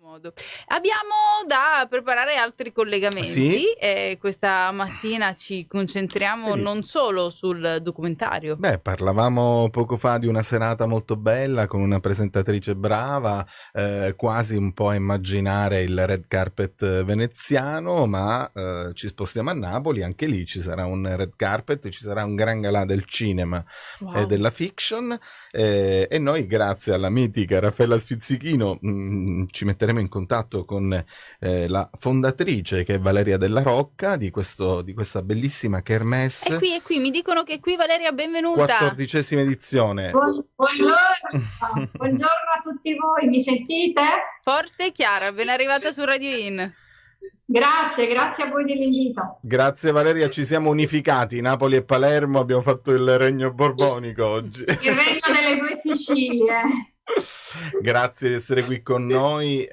Modo. Abbiamo da preparare altri collegamenti Sì, e questa mattina ci concentriamo vedi. non solo sul documentario. Beh, parlavamo poco fa di una serata molto bella con una presentatrice brava, quasi un po' a immaginare il red carpet veneziano, ma ci spostiamo a Napoli, anche lì ci sarà un red carpet, ci sarà un gran galà del cinema e Wow. della fiction, e noi grazie alla mitica Raffaella Spizzichino ci metteremo in contatto con la fondatrice, che è Valeria Della Rocca, di questa bellissima kermesse, È qui, mi dicono che è qui Valeria, benvenuta. 14ª edizione. Buongiorno, buongiorno a tutti voi, mi sentite? Forte e chiara, ben arrivata su Radio In. Grazie a voi dell'invito. Grazie Valeria, ci siamo unificati, Napoli e Palermo, abbiamo fatto il regno borbonico oggi. Il regno delle due Sicilie. Grazie di essere qui con noi,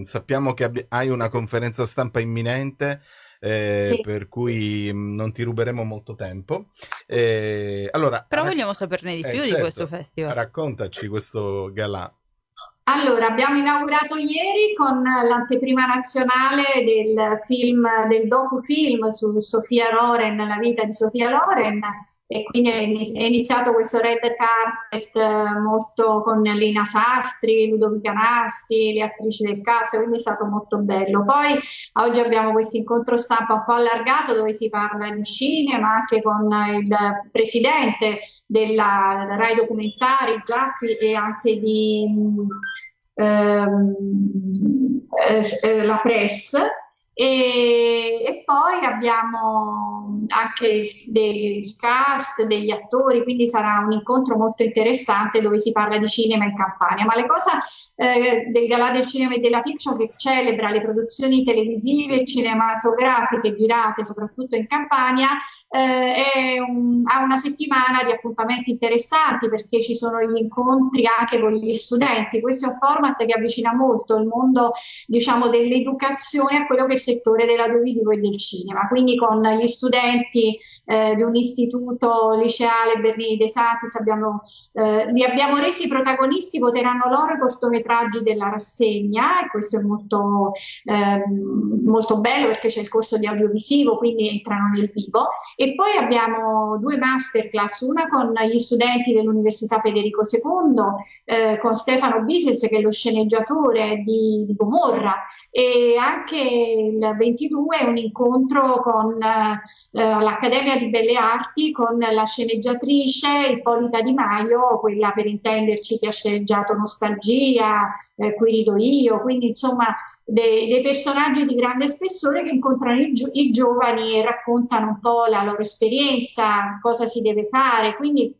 sappiamo che hai una conferenza stampa imminente, Sì. per cui non ti ruberemo molto tempo. Allora, Però vogliamo saperne di più di certo, questo festival. raccontaci questo galà. Allora, abbiamo inaugurato ieri con l'anteprima nazionale del film, del docufilm su Sofia Loren, la vita di Sofia Loren, e quindi è iniziato questo red carpet molto con Lina Sastri, Ludovica Nasti, le attrici del cast, quindi è stato molto bello. Poi oggi abbiamo questo incontro stampa un po' allargato dove si parla di cinema, anche con il presidente della Rai Documentari, Zappi, e anche di la press. E poi abbiamo anche del cast, degli attori, quindi sarà un incontro molto interessante dove si parla di cinema in Campania. Ma la cosa del Galà del Cinema e della Fiction, che celebra le produzioni televisive e cinematografiche girate soprattutto in Campania, ha una settimana di appuntamenti interessanti, perché ci sono gli incontri anche con gli studenti. Questo è un format che avvicina molto il mondo, diciamo, dell'educazione a quello che è il settore dell'audiovisivo e del cinema, quindi con gli studenti di un istituto liceale Bernini De Santis li abbiamo resi protagonisti, voteranno loro i cortometraggi della rassegna, e questo è molto bello, perché c'è il corso di audiovisivo, quindi entrano nel vivo. E poi abbiamo due masterclass, una con gli studenti dell'Università Federico II, con Stefano Bises, che è lo sceneggiatore di Gomorra, e anche il 22 è un incontro con l'Accademia di Belle Arti, con la sceneggiatrice Ippolita Di Maio, quella, per intenderci, che ha sceneggiato Nostalgia, Qui rido io, quindi insomma dei personaggi di grande spessore che incontrano i giovani e raccontano un po' la loro esperienza, cosa si deve fare, quindi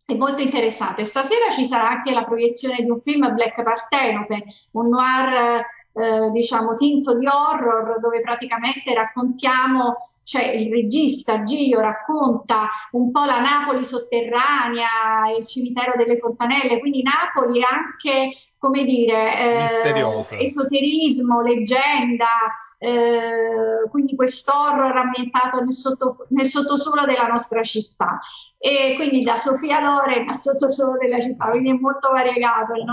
è molto interessante. Stasera ci sarà anche la proiezione di un film, Black Partenope, un noir diciamo tinto di horror, dove praticamente raccontiamo, cioè il regista Gio racconta un po' la Napoli sotterranea, il cimitero delle Fontanelle, quindi Napoli anche, come dire, Misteriosa. esoterismo, leggenda, quindi quest'horror ambientato nel sottosuolo della nostra città. E quindi da Sofia Loren al sottosuolo della città, quindi è molto variegato la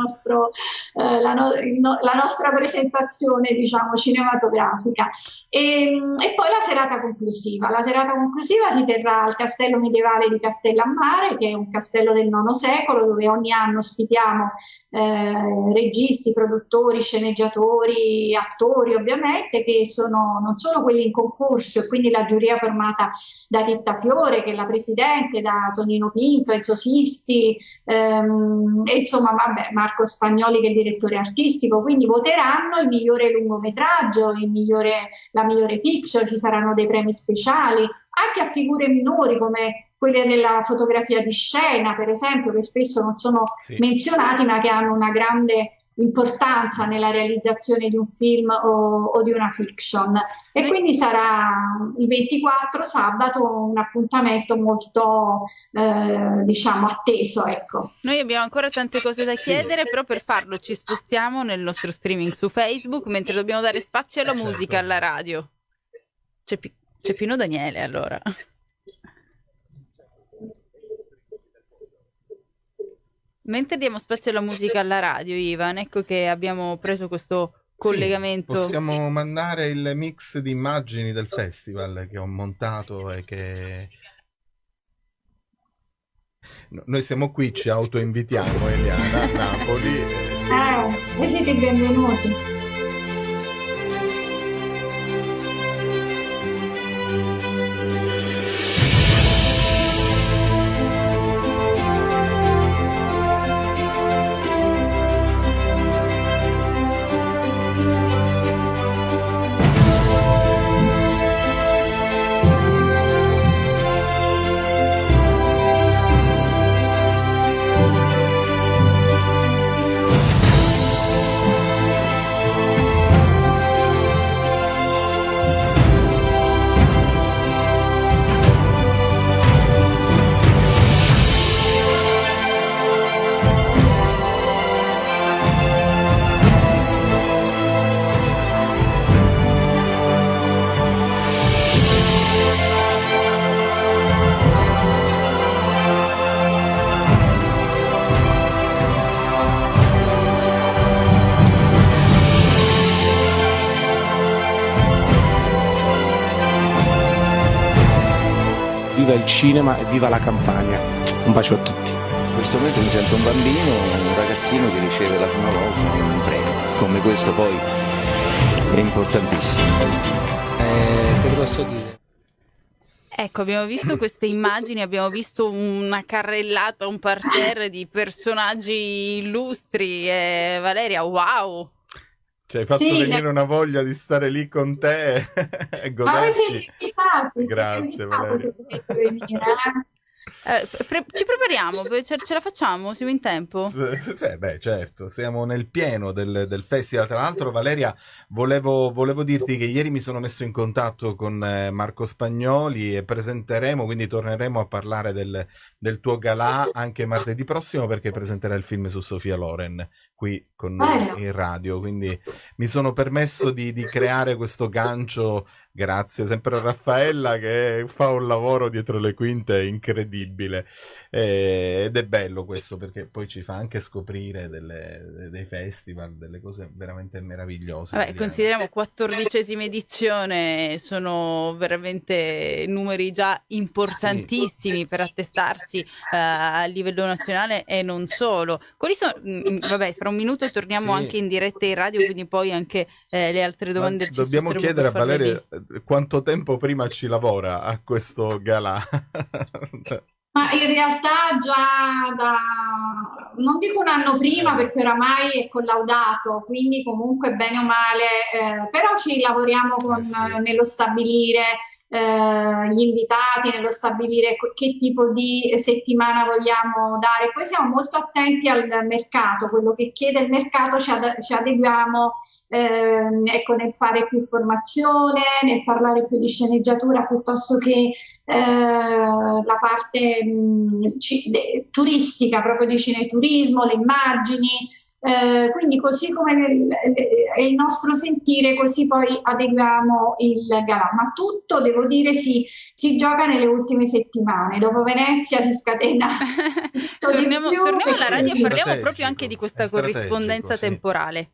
nostra presentazione, diciamo, cinematografica. E poi la serata conclusiva. La serata conclusiva si terrà al Castello Medievale di Castellammare, che è un castello del IX secolo, dove ogni anno ospitiamo registi, produttori, sceneggiatori, attori, ovviamente, che non sono quelli in concorso, e quindi la giuria formata da Titta Fiore, che è la presidente, da Tonino Pinto, Enzo Sisti, e insomma, vabbè, Marco Spagnoli, che è il direttore artistico. Quindi voteranno il migliore lungometraggio, la migliore fiction, ci saranno dei premi speciali anche a figure minori come quelle della fotografia di scena, per esempio, che spesso non sono menzionati, ma che hanno una grande importanza nella realizzazione di un film o di una fiction. E quindi sarà il 24 sabato un appuntamento molto diciamo atteso, ecco. Noi abbiamo ancora tante cose da chiedere, però per farlo ci spostiamo nel nostro streaming su Facebook, mentre dobbiamo dare spazio alla musica, alla radio. C'è Pino Daniele, allora. Mentre diamo spazio alla musica alla radio, Ivan, ecco che abbiamo preso questo collegamento. Possiamo mandare il mix di immagini del festival che ho montato e che... Noi siamo qui, ci autoinvitiamo, Eliana, a Napoli. Voi siete benvenuti. Viva il cinema e viva la Campania. Un bacio a tutti. In questo momento mi sento un bambino, un ragazzino che riceve la prima volta un premio. Come questo poi è importantissimo. Che posso dire? Ecco, abbiamo visto queste immagini, abbiamo visto una carrellata, un parterre di personaggi illustri. Valeria, wow! Ci hai fatto venire una voglia di stare lì con te e Ma voi siete goderci. invitati, Grazie, Valeria. se potete venire. Ci prepariamo, ce la facciamo? Siamo in tempo? Beh, certo, siamo nel pieno del festival. Tra l'altro, Valeria, volevo dirti che ieri mi sono messo in contatto con Marco Spagnoli e presenteremo, quindi torneremo a parlare del tuo galà anche martedì prossimo, perché presenterà il film su Sofia Loren qui con noi in radio. Quindi mi sono permesso di creare questo gancio, grazie sempre a Raffaella che fa un lavoro dietro le quinte incredibile. Ed è bello questo, perché poi ci fa anche scoprire dei festival, delle cose veramente meravigliose. Vabbè, consideriamo 14ª edizione, sono veramente numeri già importantissimi per attestarsi a livello nazionale e non solo. Quali sono, vabbè, fra un minuto torniamo anche in diretta in radio, quindi poi anche le altre domande ci dobbiamo chiedere a Valeria lì. Quanto tempo prima ci lavora a questo galà. Ma in realtà già da, non dico un anno prima perché oramai è collaudato, quindi comunque bene o male, però ci lavoriamo nello stabilire gli invitati, nello stabilire che tipo di settimana vogliamo dare. Poi siamo molto attenti al mercato, quello che chiede il mercato ci adeguiamo, ecco, nel fare più formazione, nel parlare più di sceneggiatura piuttosto che la parte turistica, proprio di cineturismo, le immagini. Quindi così come è il nostro sentire, così poi adeguiamo il galà, ma tutto, devo dire, si gioca nelle ultime settimane. Dopo Venezia si scatena torniamo alla radio e parliamo strategico, proprio anche di questa è strategico, corrispondenza sì. temporale.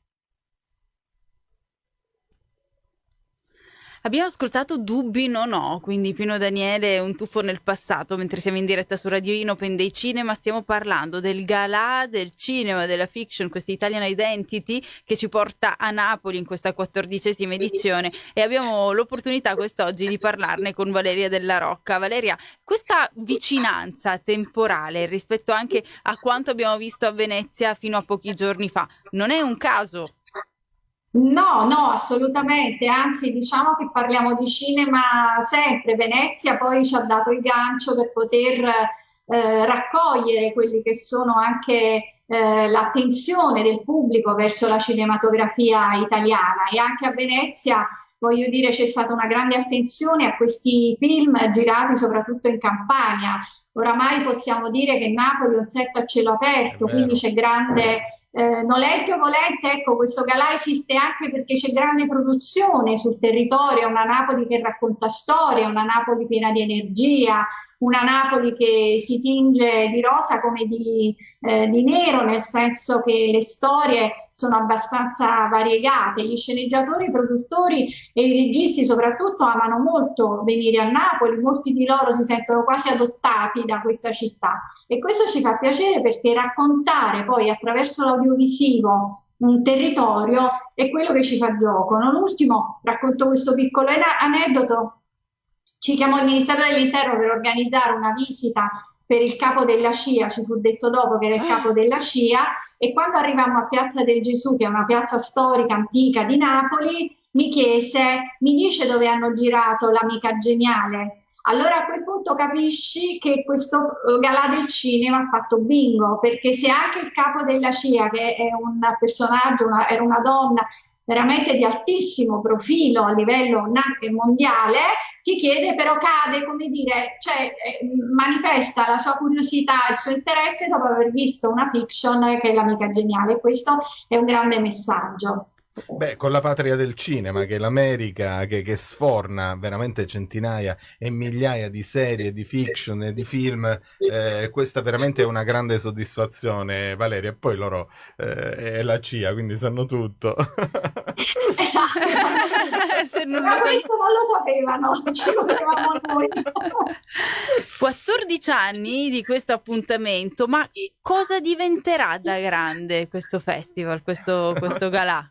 Abbiamo ascoltato Dubbi non ho, quindi Pino Daniele, Un tuffo nel passato, mentre siamo in diretta su Radio Inopen dei Cinema. Stiamo parlando del galà del cinema, della fiction, questa Italian Identity che ci porta a Napoli in questa 14ª edizione, e abbiamo l'opportunità quest'oggi di parlarne con Valeria Della Rocca. Valeria, questa vicinanza temporale rispetto anche a quanto abbiamo visto a Venezia fino a pochi giorni fa, non è un caso? No, assolutamente, anzi diciamo che parliamo di cinema sempre. Venezia poi ci ha dato il gancio per poter raccogliere quelli che sono anche l'attenzione del pubblico verso la cinematografia italiana, e anche a Venezia, voglio dire, c'è stata una grande attenzione a questi film girati soprattutto in Campania, oramai possiamo dire che Napoli è un set a cielo aperto, quindi c'è grande nolente o volente, ecco, questo galà esiste anche perché c'è grande produzione sul territorio, una Napoli che racconta storie, una Napoli piena di energia, una Napoli che si tinge di rosa come di nero, nel senso che le storie sono abbastanza variegate. Gli sceneggiatori, i produttori e i registi soprattutto amano molto venire a Napoli, molti di loro si sentono quasi adottati da questa città e questo ci fa piacere perché raccontare poi attraverso l'audiovisivo un territorio è quello che ci fa gioco. Non ultimo, racconto questo piccolo aneddoto. Ci chiamò il Ministero dell'Interno per organizzare una visita per il capo della scia, ci fu detto dopo che era il capo della scia, e quando arrivammo a Piazza del Gesù, che è una piazza storica antica di Napoli, mi dice dove hanno girato L'Amica Geniale. Allora a quel punto capisci che questo galà del cinema ha fatto bingo, perché se anche il capo della scia, che è un personaggio, era una donna veramente di altissimo profilo a livello mondiale, ti chiede, però cade, come dire, cioè manifesta la sua curiosità, il suo interesse dopo aver visto una fiction che è L'Amica Geniale. Questo è un grande messaggio. Beh, con la patria del cinema, che è l'America, che sforna veramente centinaia e migliaia di serie, di fiction e di film, questa veramente è una grande soddisfazione, Valeria. E poi loro è la CIA, quindi sanno tutto. Esatto. Ma questo non lo sapevano, ci volevamo noi. 14 anni di questo appuntamento, ma cosa diventerà da grande questo festival, questo galà?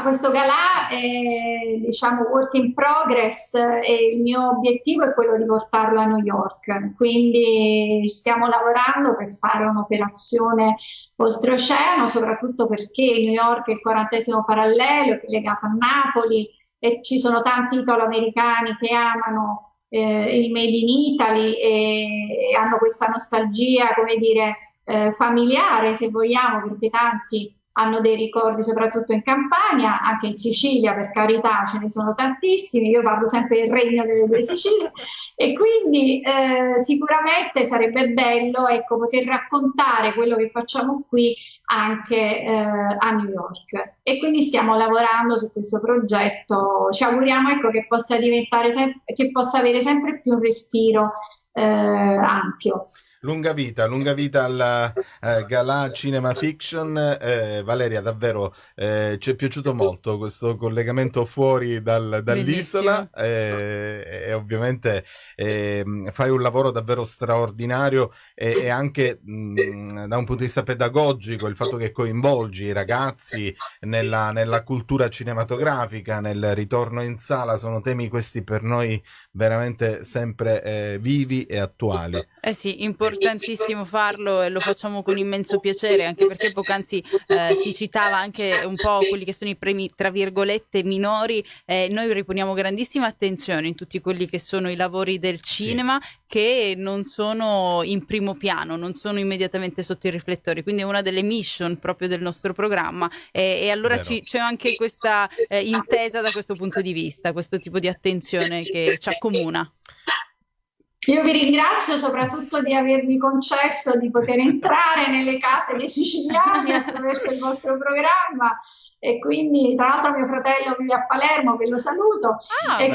Questo galà è, diciamo, work in progress e il mio obiettivo è quello di portarlo a New York, quindi stiamo lavorando per fare un'operazione oltreoceano, soprattutto perché New York è il 40° parallelo che è legato a Napoli e ci sono tanti italo-americani che amano il Made in Italy e hanno questa nostalgia, come dire, familiare, se vogliamo, perché tanti hanno dei ricordi soprattutto in Campania, anche in Sicilia, per carità, ce ne sono tantissimi, io parlo sempre del regno delle due Sicilie e quindi sicuramente sarebbe bello, ecco, poter raccontare quello che facciamo qui anche a New York, e quindi stiamo lavorando su questo progetto. Ci auguriamo, ecco, che possa diventare che possa avere sempre più un respiro ampio. Lunga vita al Galà Cinema Fiction. Valeria, davvero ci è piaciuto molto questo collegamento fuori dall'isola e ovviamente fai un lavoro davvero straordinario e anche da un punto di vista pedagogico, il fatto che coinvolgi i ragazzi nella cultura cinematografica, nel ritorno in sala, sono temi questi per noi veramente sempre vivi e attuali. Eh sì, importantissimo farlo e lo facciamo con immenso piacere, anche perché poc'anzi si citava anche un po' quelli che sono i premi tra virgolette minori, noi riponiamo grandissima attenzione in tutti quelli che sono i lavori del cinema, sì, che non sono in primo piano, non sono immediatamente sotto i riflettori, quindi è una delle mission proprio del nostro programma e allora c'è anche questa intesa da questo punto di vista, questo tipo di attenzione che ci accomuna. Io vi ringrazio soprattutto di avermi concesso di poter entrare nelle case dei siciliani attraverso il vostro programma, e quindi tra l'altro mio fratello vive a Palermo, che lo saluto, e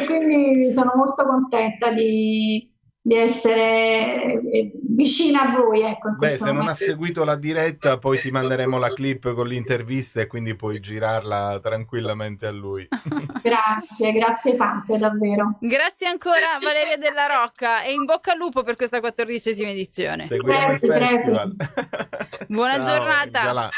quindi sono molto contenta di essere vicina a voi, ecco, in questo se momento. non ha seguito la diretta poi ti manderemo la clip con l'intervista e quindi puoi girarla tranquillamente a lui. Grazie tante, davvero. Grazie ancora Valeria Della Rocca e in bocca al lupo per questa 14ª edizione. Seguiremo il festival. Buona Ciao, giornata.